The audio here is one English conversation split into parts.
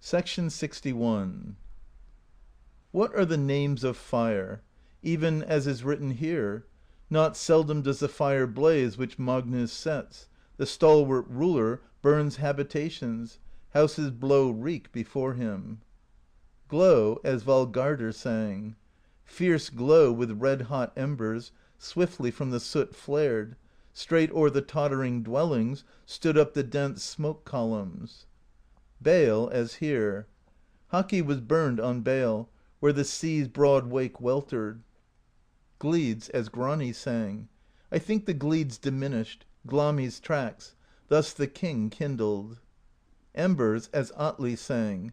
61. What are the names of fire? Even as is written here: not seldom does the fire blaze which Magnus sets; the stalwart ruler burns habitations; houses blow reek before him. Glow, as Valgardr sang: fierce glow with red-hot embers swiftly from the soot flared; straight o'er the tottering dwellings stood up the dense smoke columns. Bale, as here: Haki was burned on Bale, where the sea's broad wake weltered. Gleeds, as Grani sang: I think the gleeds diminished, Glammi's tracks; thus the king kindled. Embers, as Atli sang: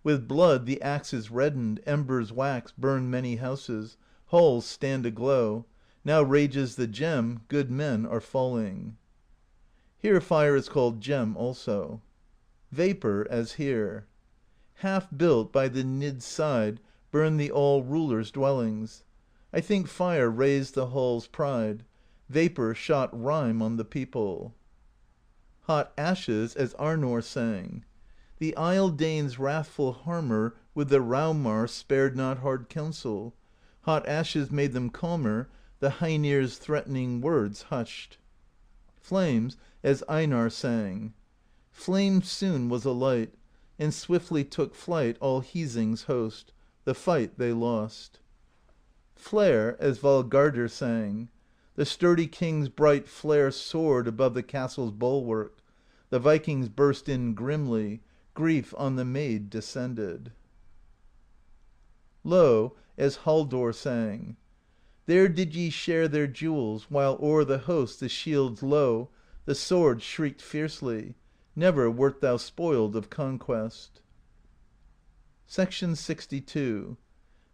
with blood the axe is reddened, embers wax burn many houses, halls stand aglow; now rages the gem, good men are falling. Here fire is called Gem also. Vapor, as here: half built by the Nid's side burn the All-Ruler's dwellings; I think fire razed the hall's pride; vapor shot rime on the people. Hot Ashes, as Arnorr sang: the Isle Dane's wrathful Harmr with the Raumar spared not hard counsel; hot ashes made them calmer; the Heinir's threatening words hushed. Flames, as Einarr sang: flame soon was alight, and swiftly took flight all Hising's host; the fight they lost. Flare, as Valgardr sang: the sturdy king's bright flare soared above the castle's bulwark; the Vikings burst in grimly; grief on the maid descended. Lo, as Haldorr sang: there did ye share their jewels, while o'er the host the shields low, the swords shrieked fiercely; never wert thou spoiled of conquest. 62.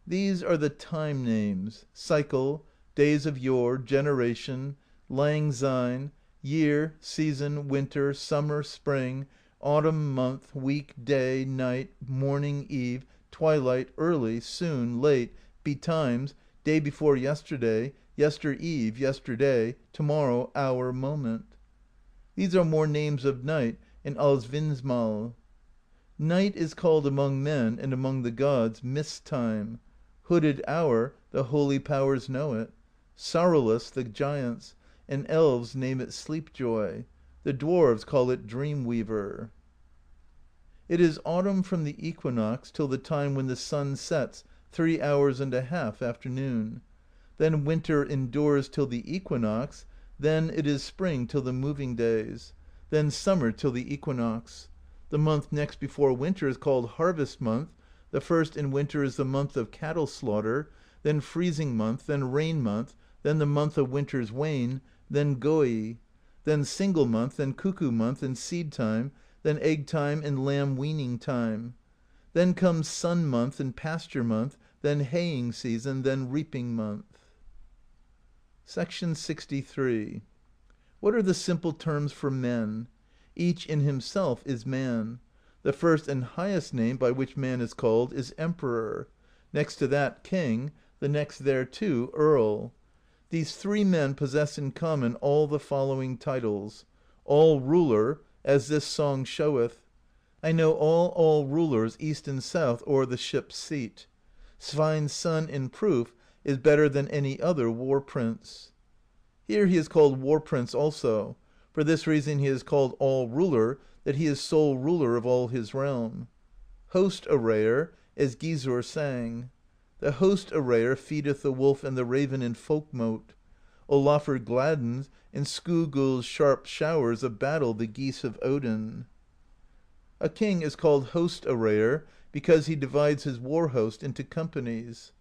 These are the time names: cycle, days of yore, generation, lang syne, year, season, winter, summer, spring, autumn, month, week, day, night, morning, eve, twilight, early, soon, late, betimes, day before yesterday, yester eve, yesterday, tomorrow, hour, moment. These are more names of night in Alsvinnsmal. Night is called among men and among the gods Mist Time; Hooded Hour, the holy powers know it; Sorrowless, the giants; and elves name it Sleep Joy; the dwarves call it Dream Weaver. It is autumn from the equinox till the time when the sun sets 3 hours and a half after noon; then winter endures till the equinox; then it is spring till the moving days; then summer till the equinox. The month next before winter is called Harvest Month; the first in winter is the month of cattle slaughter; then Freezing Month; then Rain Month; then the month of Winter's Wane; then Goi; then Single Month; then Cuckoo Month and Seed Time; then Egg Time and Lamb Weaning Time. Then comes Sun Month and Pasture Month; then Haying Season; then Reaping Month. 63. What are the simple terms for men? Each in himself is man. The first and highest name by which man is called is Emperor; next to that King; the next thereto Earl. These 3 men possess in common all the following titles: All-Ruler, as this song showeth: I know all rulers east and south o'er the ship's seat. Svein's son in proof is better than any other War Prince. Here he is called War Prince also; for this reason he is called All-Ruler, that he is sole ruler of all his realm. Host Arrayer, as Gizurr sang: the Host Arrayer feedeth the wolf and the raven in Folk Mote; Olafr gladdens in Skogul's sharp showers of battle the geese of Odin. A king is called Host Arrayer because he divides his war host into companies.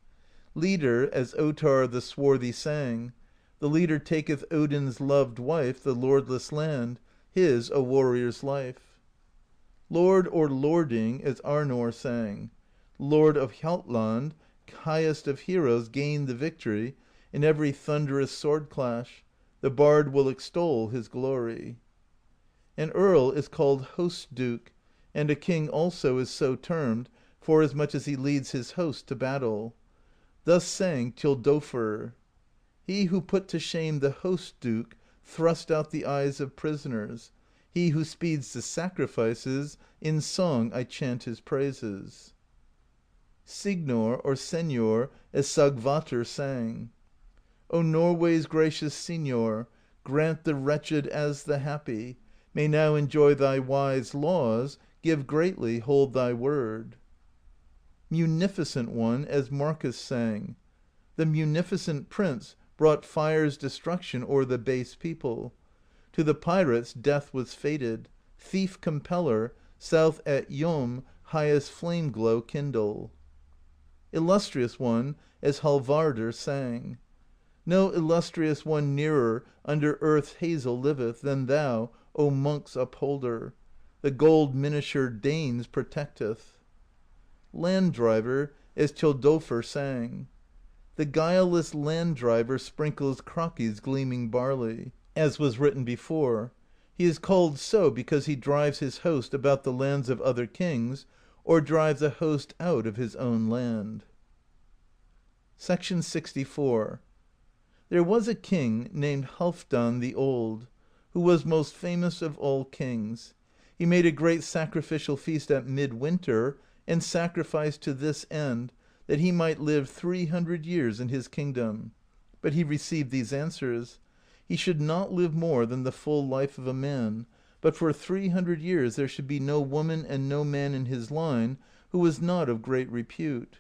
Leader, as Ottarr the Swarthy sang: the leader taketh Odin's loved wife, the lordless land; his a warrior's life. Lord or Lording, as Arnorr sang: Lord of Hjaltland, highest of heroes, gained the victory in every thunderous sword clash; the bard will extol his glory. An earl is called Host Duke, and a king also is so termed, forasmuch as he leads his host to battle. Thus sang Thjodolfr: He who put to shame the Host Duke thrust out the eyes of prisoners; he who speeds the sacrifices, in song I chant his praises. Signor or Senor, as Sigvatr sang: O Norway's gracious Signor, grant the wretched as the happy may now enjoy thy wise laws, give greatly, hold thy word. Munificent One, as Marcus sang: The munificent prince brought fire's destruction o'er the base people. To the pirates death was fated. Thief compeller, south at Jom highest flame glow kindle. Illustrious One, as Hallvardr sang: No illustrious one nearer under earth's hazel liveth than thou, O monk's upholder; the gold miniatured Danes protecteth. Land Driver, as Thjodolfr sang: The guileless land driver sprinkles Kraki's gleaming barley, as was written before. He is called so because he drives his host about the lands of other kings, or drives a host out of his own land. 64. There was a king named Halfdan the Old, who was most famous of all kings. He made a great sacrificial feast at midwinter, and sacrificed to this end, that he might live 300 years in his kingdom. But he received these answers: he should not live more than the full life of a man, but for 300 years there should be no woman and no man in his line who was not of great repute.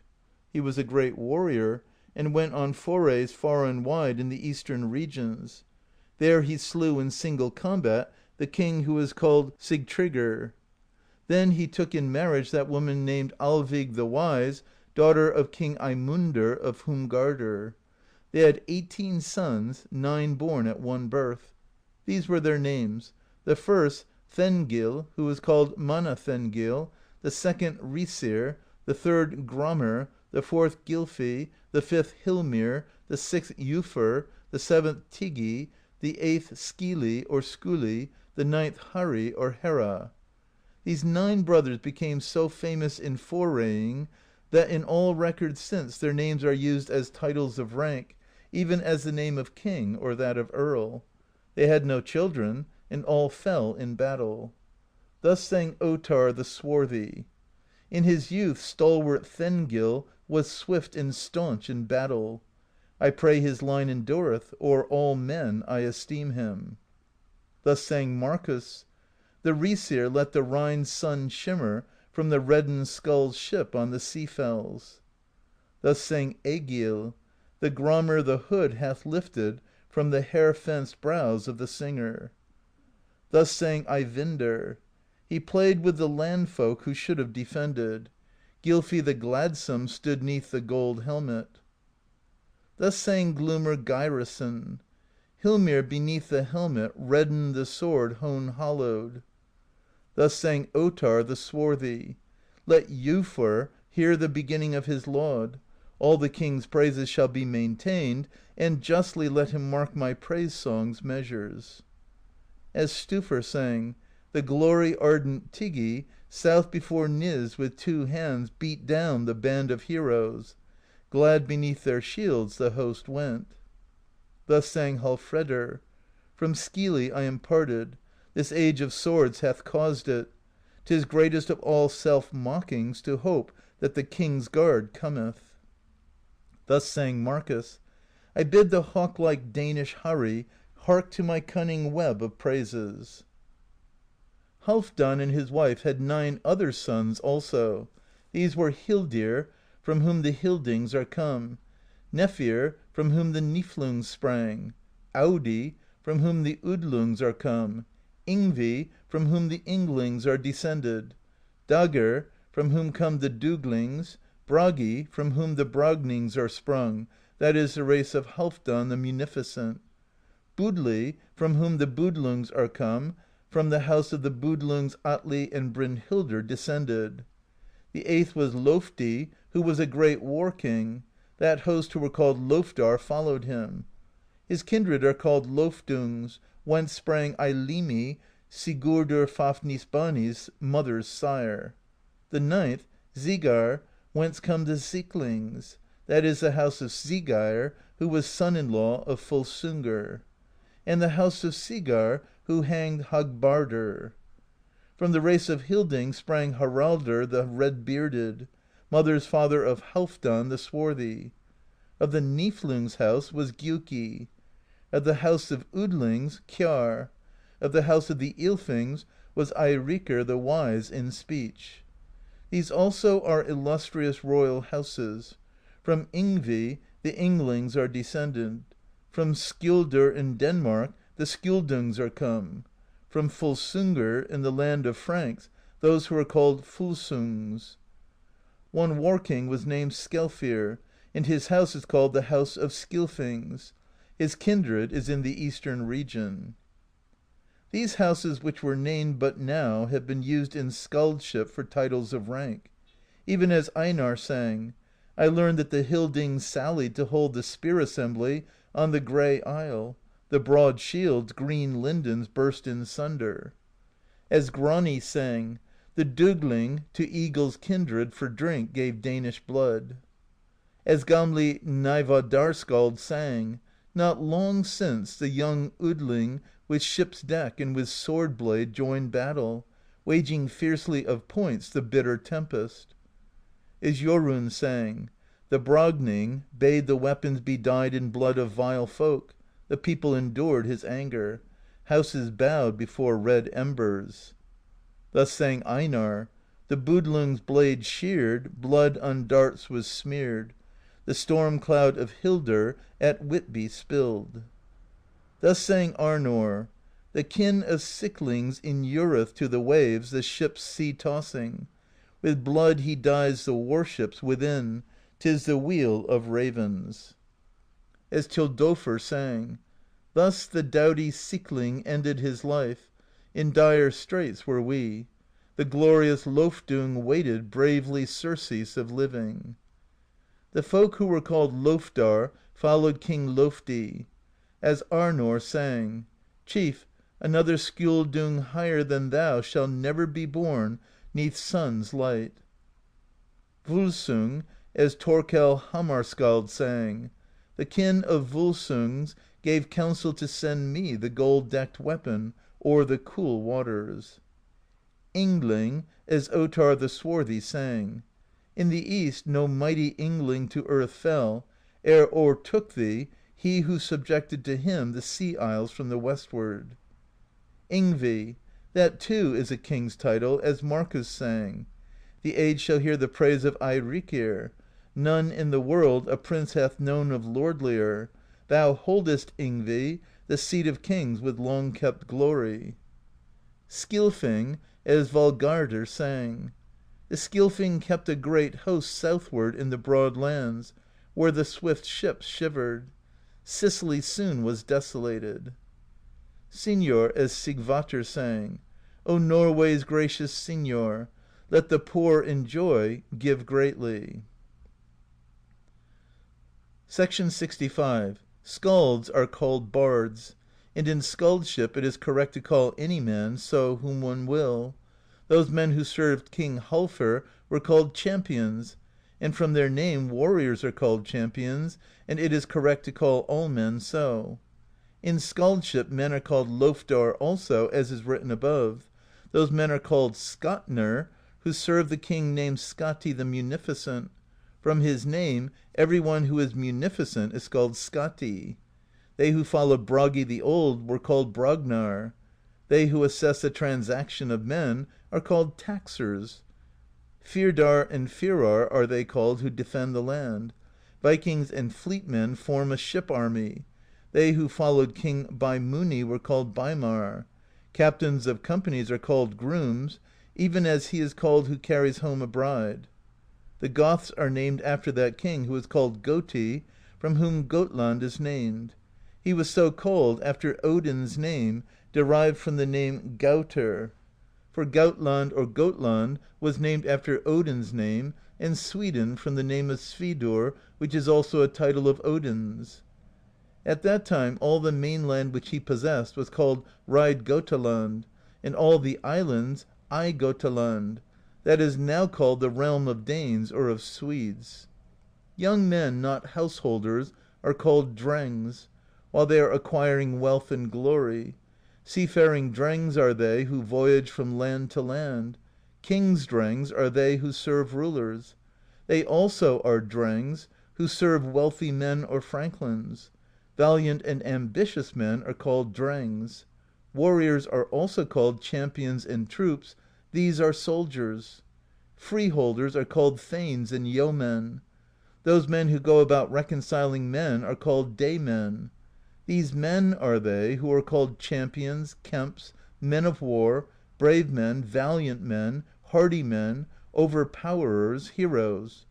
He was a great warrior, and went on forays far and wide in the eastern regions. There he slew in single combat the king who is called Sigtryggr. Then he took in marriage that woman named Alvig the Wise, daughter of King Eymundr of Humgardr. They had 18 sons, 9 born at one birth. These were their names: the first, Thengil, who was called Manathengil; the second, Risir; the third, Gramr; the fourth, Gylfi; the fifth, Hilmir; the sixth, Jufr; the seventh, Tigi; the eighth, Skili or Skuli; the ninth, Hari or Hera. These 9 brothers became so famous in foraying that in all records since their names are used as titles of rank, even as the name of king or that of earl. They had no children, and all fell in battle. Thus sang Ottar the Swarthy: In his youth stalwart Thengil was swift and staunch in battle. I pray his line endureth; o'er all men I esteem him. Thus sang Markus: The Risir let the Rhine's sun shimmer from the reddened Skald's ship on the sea fells. Thus sang Egill: The Gramr the hood hath lifted from the hair-fenced brows of the singer. Thus sang Eyvindr: He played with the land folk who should have defended. Gylfi the Gladsome stood 'neath the gold helmet. Thus sang Glumr Geirason: Hilmir beneath the helmet reddened the sword hone hollowed. Thus sang Ottar the Swarthy: Let Jufr hear the beginning of his laud; all the king's praises shall be maintained, and justly let him mark my praise song's measures. As Stufr sang: The glory ardent Tigi south before Niz with 2 hands beat down the band of heroes; glad beneath their shields the host went. Thus sang Hallfredr: From Skili I am parted; this age of swords hath caused it. 'Tis greatest of all self-mockings to hope that the King's Guard cometh. Thus sang Markus: I bid the hawk-like Danish Hari hark to my cunning web of praises. Halfdan and his wife had 9 other sons also. These were Hildir, from whom the Hildings are come; Nefir, from whom the Niflungs sprang; Audi, from whom the Udlungs are come; Yngvi, from whom the Ynglings are descended; Dagr, from whom come the Duglings; Bragi, from whom the Bragnings are sprung, that is, the race of Halfdan the Munificent; Budli, from whom the Budlungs are come; from the house of the Budlungs Atli and Brynhildr descended. The 8th was Lofdi, who was a great war king; that host who were called Lofdar followed him. His kindred are called Lofdungs, whence sprang Eylimi, Sigurdr Fafnisbani's mother's sire. The 9th, Sigar, whence come the Siklings; that is, the house of Sigeir, who was son-in-law of Volsungr. And the house of Sigar, who hanged Hagbardr. From the race of Hilding sprang Haraldr the Red-bearded, mother's father of Halfdan the Swarthy. Of the Niflungs' house was Gjuki. Of the house of Udlings, Kjar. Of the house of the Ylfings was Eirikr the Wise in speech. These also are illustrious royal houses. From Yngvi the Ynglings are descended. From Skjoldr in Denmark the Skjoldungs are come. From Volsungr in the land of Franks those who are called Volsungs. One war king was named Skelfir, and his house is called the House of Skilfings. His kindred is in the eastern region. These houses which were named but now have been used in skaldship for titles of rank. Even as Einar sang: I learned that the Hildings sallied to hold the spear assembly on the Grey Isle; the broad shields, green lindens, burst in sunder. As Grani sang: the Dugling to eagles kindred for drink gave Danish blood. As Gamli Naivadarskald sang: not long since the young Udling with ship's deck and with sword blade joined battle, waging fiercely of points the bitter tempest. As Jorunn sang: the Bragning bade the weapons be dyed in blood of vile folk; the people endured his anger; houses bowed before red embers. Thus sang Einarr: the Budlung's blade sheared, blood on darts was smeared; the storm cloud of Hildr at Whitby spilled. Thus sang Arnorr: the kin of Sicklings inureth to the waves the ships sea-tossing; with blood he dyes the warships within; 'tis the Wheel of Ravens. As Thjodolfr sang: thus the doughty Sickling ended his life; in dire straits were we; the glorious Lofdung waited bravely surcease of living. The folk who were called Lofdar followed King Lofdi. As Arnorr sang: chief, another Skjoldung higher than thou shall never be born 'neath sun's light. Volsung, as Thorkell Hamarskald sang: the kin of Volsungs gave counsel to send me the gold-decked weapon o'er the cool waters. Yngling, as Ottar the Swarthy sang: in the east no mighty Yngling to earth fell, ere o'ertook thee he who subjected to him the sea isles from the westward. Yngvi: that too is a king's title, as Markus sang: the age shall hear the praise of Eirikr; none in the world a prince hath known of lordlier; thou holdest, Yngvi, the seat of kings with long-kept glory. Skilfing, as Valgardr sang: the Skilfing kept a great host southward in the broad lands, where the swift ships shivered; Sicily soon was desolated. Signor, as Sigvatr sang: O Norway's gracious Signor, let the poor enjoy, give greatly. 65. Skalds are called bards, and in skaldship it is correct to call any man so whom one will. Those men who served King Halfr were called champions, and from their name warriors are called champions, and it is correct to call all men so. In skaldship men are called Lofdar also, as is written above; those men are called Skatnir, who served the king named Skati the Munificent; from his name every one who is munificent is called Skati. They who followed Bragi the Old were called Bragnar. They who assess the transaction of men are called taxers. Fyrdar and Fyrar are they called who defend the land. Vikings and fleetmen form a ship-army. They who followed King Baimuni were called Baimar. Captains of companies are called grooms, even as he is called who carries home a bride. The Goths are named after that king who is called Goti, from whom Gotland is named. He was so called after Odin's name, derived from the name Gautr. For Gautland or Gotland was named after Odin's name, and Sweden from the name of Svidor, which is also a title of Odin's. At that time all the mainland which he possessed was called Reidgotaland, and all the islands Eygotaland, that is now called the realm of Danes or of Swedes. Young men not householders are called drengs, while they are acquiring wealth and glory. Seafaring drengs are they who voyage from land to land. Kings' drengs are they who serve rulers. They also are drengs who serve wealthy men or franklins. Valiant and ambitious men are called drengs. Warriors are also called champions and troops; these are soldiers. Freeholders are called thanes and yeomen. Those men who go about reconciling men are called daymen. These men are they who are called champions, kemps, men of war, brave men, valiant men, hardy men, overpowerers, heroes.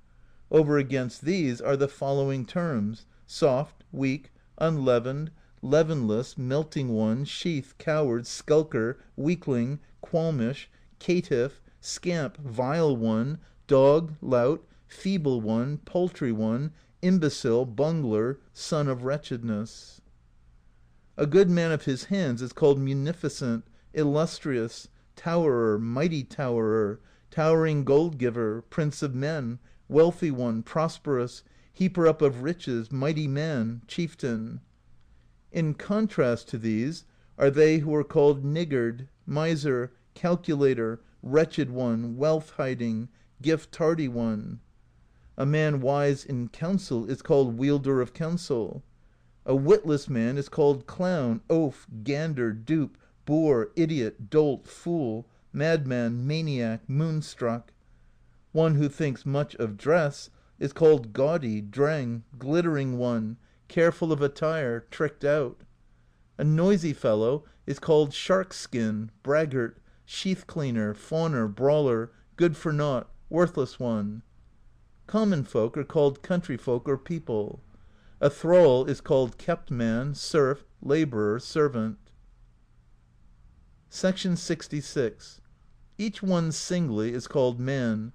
Over against these are the following terms: soft, weak, unleavened, leavenless, melting one, sheath, coward, skulker, weakling, qualmish, caitiff, scamp, vile one, dog, lout, feeble one, paltry one, imbecile, bungler, son of wretchedness. A good man of his hands is called munificent, illustrious, towerer, mighty towerer, towering gold giver, prince of men, wealthy one, prosperous, heaper up of riches, mighty man, chieftain. In contrast to these are they who are called niggard, miser, calculator, wretched one, wealth-hiding, gift-tardy one. A man wise in counsel is called wielder of counsel. A witless man is called clown, oaf, gander, dupe, boor, idiot, dolt, fool, madman, maniac, moonstruck. One who thinks much of dress is called gaudy, dreng, glittering one, careful of attire, tricked out. A noisy fellow is called shark-skin, braggart, sheath-cleaner, fawner, brawler, good for naught, worthless one. Common folk are called country folk or people. A thrall is called kept man, serf, laborer, servant. 66. Each one singly is called man.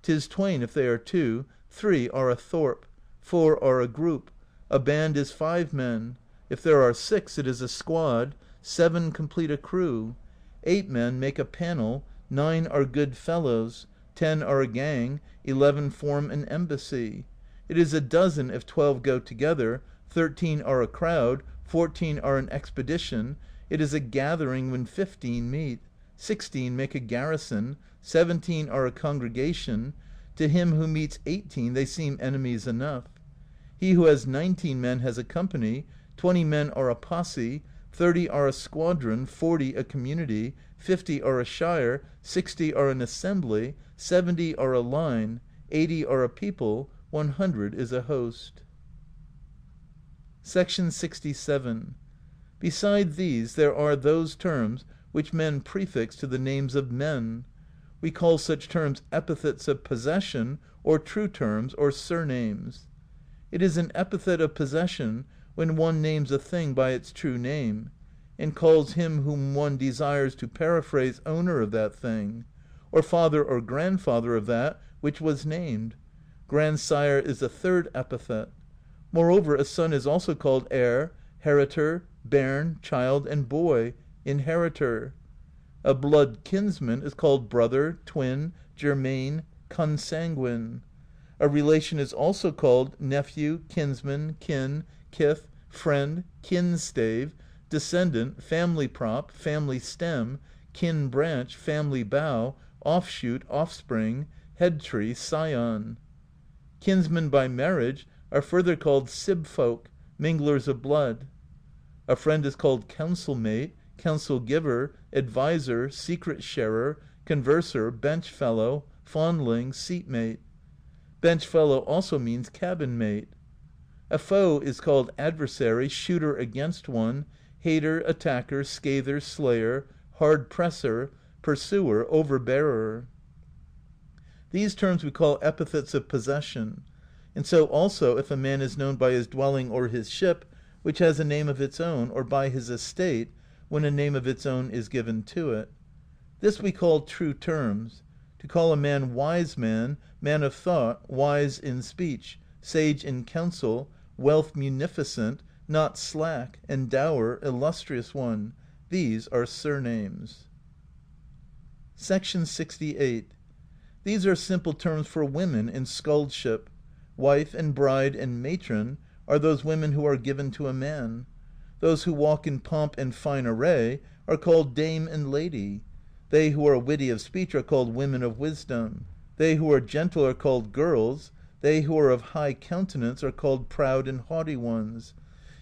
'Tis twain if they are two, 3 are a thorp, 4 are a group, a band is 5 men; if there are 6 it is a squad, 7 complete a crew, 8 men make a panel, 9 are good fellows, 10 are a gang, 11 form an embassy. It is a dozen if 12 go together, 13 are a crowd, 14 are an expedition, it is a gathering when 15 meet, 16 make a garrison, 17 are a congregation, to him who meets 18 they seem enemies enough. He who has 19 men has a company, 20 men are a posse, 30 are a squadron, 40 a community, 50 are a shire, 60 are an assembly, 70 are a line, 80 are a people, 100 is a host. 67. Beside these there are those terms which men prefix to the names of men. We call such terms epithets of possession, or true terms, or surnames. It is an epithet of possession when one names a thing by its true name, and calls him whom one desires to periphrase owner of that thing, or father or grandfather of that which was named. Grandsire is a third epithet. Moreover, a son is also called heir, heritor, bairn, child, and boy, inheritor. A blood kinsman is called brother, twin, germain, consanguine. A relation is also called nephew, kinsman, kin, kith, friend, kinstave, descendant, family prop, family stem, kin branch, family bough, offshoot, offspring, head tree, scion. Kinsmen by marriage are further called sibfolk, minglers of blood. A friend is called counsel mate, counsel giver, adviser, secret sharer, converser, bench fellow, fondling, seat mate. Bench fellow also means cabin mate. A foe is called adversary, shooter against one, hater, attacker, scather, slayer, hard presser, pursuer, overbearer. These terms we call epithets of possession, and so also if a man is known by his dwelling or his ship, which has a name of its own, or by his estate, when a name of its own is given to it. This we call true terms. To call a man wise man, man of thought, wise in speech, sage in counsel, wealth munificent, not slack, endower, illustrious one, these are surnames. 68. These are simple terms for women in skaldship. Wife and bride and matron are those women who are given to a man. Those who walk in pomp and fine array are called dame and lady. They who are witty of speech are called women of wisdom. They who are gentle are called girls. They who are of high countenance are called proud and haughty ones.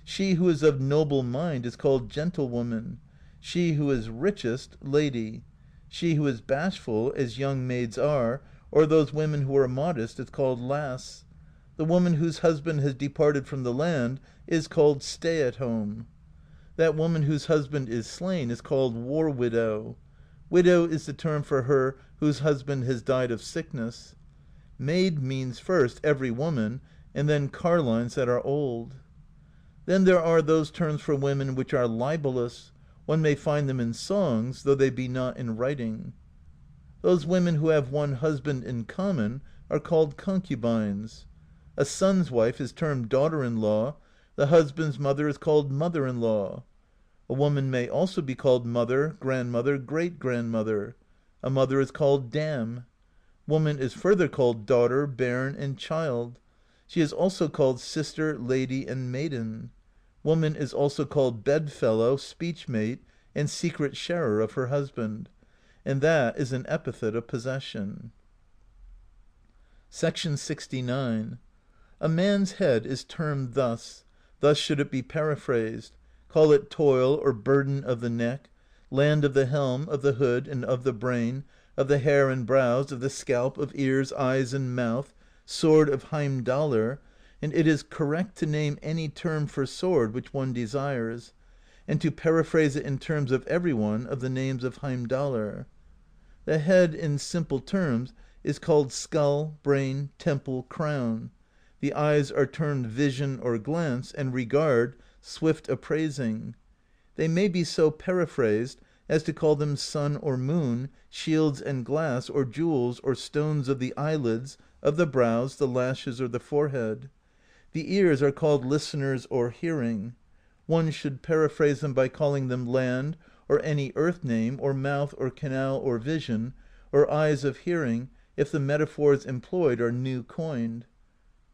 She who is of noble mind is called gentlewoman. She who is richest, lady. She who is bashful, as young maids are, or those women who are modest, is called lass. The woman whose husband has departed from the land is called stay-at-home. That woman whose husband is slain is called war-widow. Widow is the term for her whose husband has died of sickness. Maid means first every woman, and then carlines that are old. Then there are those terms for women which are libellous. One may find them in songs, though they be not in writing. Those women who have one husband in common are called concubines. A son's wife is termed daughter-in-law. The husband's mother is called mother-in-law. A woman may also be called mother, grandmother, great-grandmother. A mother is called dam. Woman is further called daughter, bairn, and child. She is also called sister, lady, and maiden. Woman is also called bedfellow, speech-mate, and secret sharer of her husband, and that is an epithet of possession. 69. A man's head is termed thus should it be periphrased. Call it toil or burden of the neck, land of the helm, of the hood, and of the brain, of the hair and brows, of the scalp, of ears, eyes, and mouth, sword of Heimdallr, and it is correct to name any term for sword which one desires, and to periphrase it in terms of every one of the names of Heimdallr. The head, in simple terms, is called skull, brain, temple, crown. The eyes are termed vision or glance, and regard, swift appraising. They may be so periphrased as to call them sun or moon, shields and glass, or jewels, or stones of the eyelids, of the brows, the lashes, or the forehead. The ears are called listeners or hearing. One should periphrase them by calling them land, or any earth name, or mouth, or canal, or vision, or eyes of hearing, if the metaphors employed are new coined.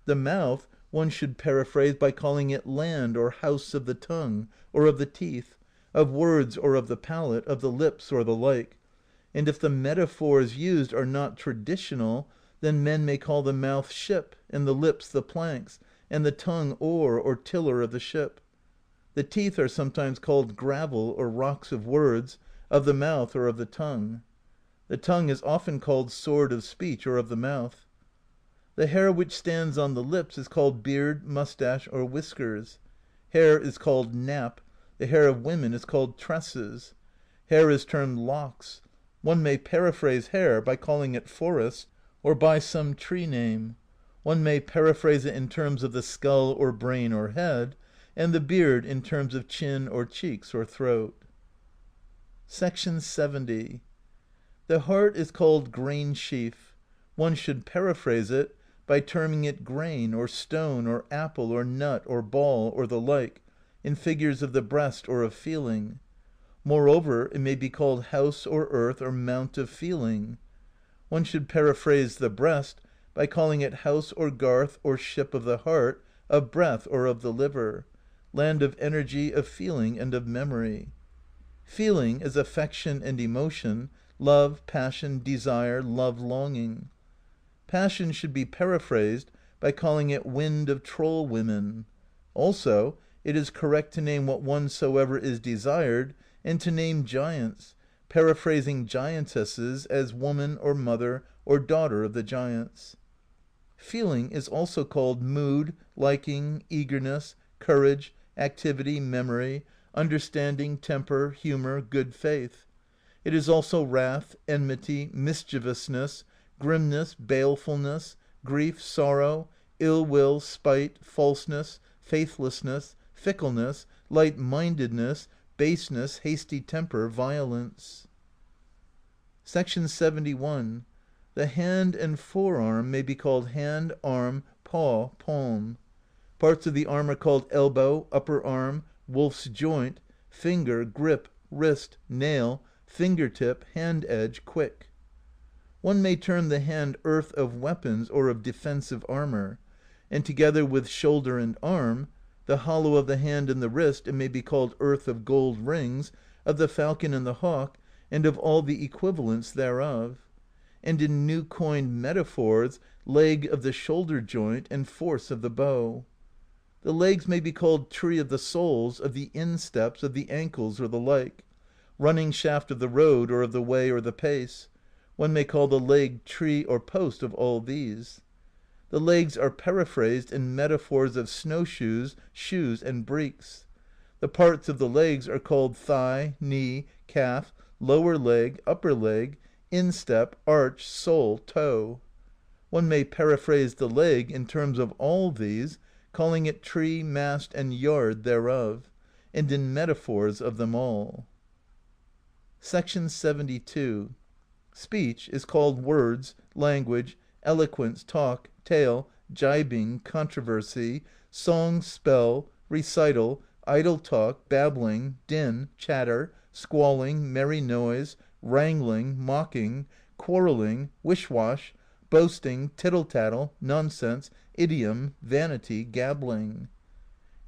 The mouth one should periphrase by calling it land, or house of the tongue, or of the teeth, of words, or of the palate, of the lips, or the like, and if the metaphors used are not traditional, then men may call the mouth ship, and the lips the planks, and the tongue oar or tiller of the ship. The teeth are sometimes called gravel or rocks of words, of the mouth or of the tongue. The tongue is often called sword of speech or of the mouth. The hair which stands on the lips is called beard, moustache, or whiskers. Hair is called nap. The hair of women is called tresses. Hair is termed locks. One may periphrase hair by calling it forest, or by some tree name. One may periphrase it in terms of the skull or brain or head, and the beard in terms of chin or cheeks or throat. 70. The heart is called grain sheaf. One should periphrase it by terming it grain, or stone, or apple, or nut, or ball, or the like, in figures of the breast or of feeling. Moreover, it may be called house or earth or mount of feeling. One should periphrase the breast by calling it house or garth or ship of the heart, of breath, or of the liver, land of energy, of feeling, and of memory. Feeling is affection and emotion, love, passion, desire, love-longing. Passion should be periphrased by calling it wind of troll women. Also, it is correct to name what one soever is desired, and to name giants, periphrasing giantesses as woman or mother or daughter of the giants. Feeling is also called mood, liking, eagerness, courage, activity, memory, understanding, temper, humor, good faith. It is also wrath, enmity, mischievousness, grimness, balefulness, grief, sorrow, ill will, spite, falseness, faithlessness, fickleness, light-mindedness, baseness, hasty temper, violence. 71. The hand and forearm may be called hand, arm, paw, palm. Parts of the arm are called elbow, upper arm, wolf's joint, finger, grip, wrist, nail, finger-tip, hand-edge, quick. One may term the hand earth of weapons or of defensive armor, and together with shoulder and arm, the hollow of the hand and the wrist, it may be called earth of gold rings, of the falcon and the hawk, and of all the equivalents thereof; and in new coined metaphors, leg of the shoulder joint, and force of the bow. The legs may be called tree of the soles, of the insteps, of the ankles, or the like; running shaft of the road, or of the way, or the pace; one may call the leg tree or post of all these. The legs are periphrased in metaphors of snowshoes, shoes, and breeks. The parts of the legs are called thigh, knee, calf, lower leg, upper leg, instep, arch, sole, toe. One may periphrase the leg in terms of all these, calling it tree, mast, and yard thereof, and in metaphors of them all. § 72. Speech is called words, language, eloquence, talk, tale, gibing, controversy, song, spell, recital, idle talk, babbling, din, chatter, squalling, merry noise, wrangling, mocking, quarrelling, wish-wash, boasting, tittle-tattle, nonsense, idiom, vanity, gabbling.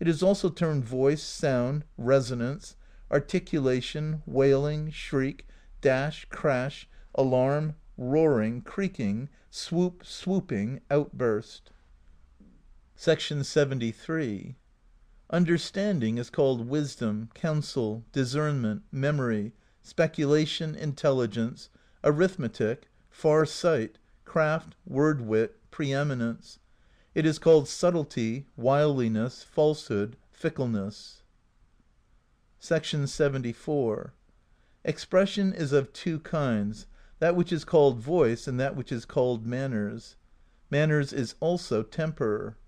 It is also termed voice, sound, resonance, articulation, wailing, shriek, dash, crash, alarm, roaring, creaking, swoop, swooping, outburst. § 73. Understanding is called wisdom, counsel, discernment, memory, speculation, intelligence, arithmetic, far sight, craft, word wit, preeminence. It is called subtlety, wiliness, falsehood, fickleness. § 74. Expression is of two kinds, that which is called voice and that which is called manners. Manners is also temper.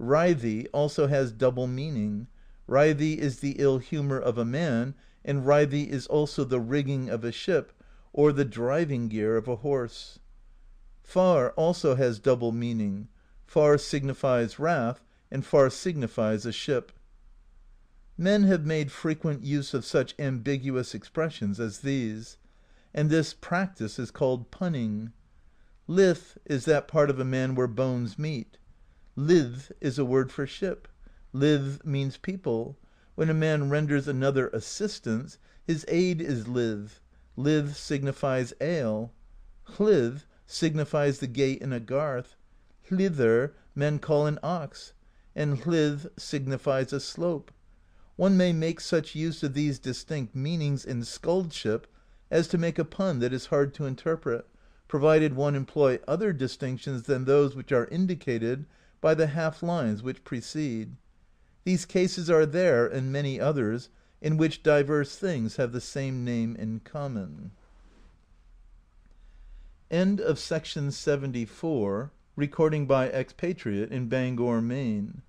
Ræði also has double meaning. Ræði is the ill humour of a man, and ræði is also the rigging of a ship, or the driving gear of a horse. Far also has double meaning. Far signifies wrath, and far signifies a ship. Men have made frequent use of such ambiguous expressions as these, and this practice is called punning. Lith is that part of a man where bones meet. Lith is a word for ship. Lith means people. When a man renders another assistance, his aid is lith. Lith signifies ale. Hlith signifies the gate in a garth. Hlithr men call an ox, and hlith signifies a slope. One may make such use of these distinct meanings in skaldship as to make a pun that is hard to interpret, provided one employ other distinctions than those which are indicated by the half-lines which precede. These cases are there, and many others, in which diverse things have the same name in common. End of Section 74. Recording by Expatriate in Bangor, Maine.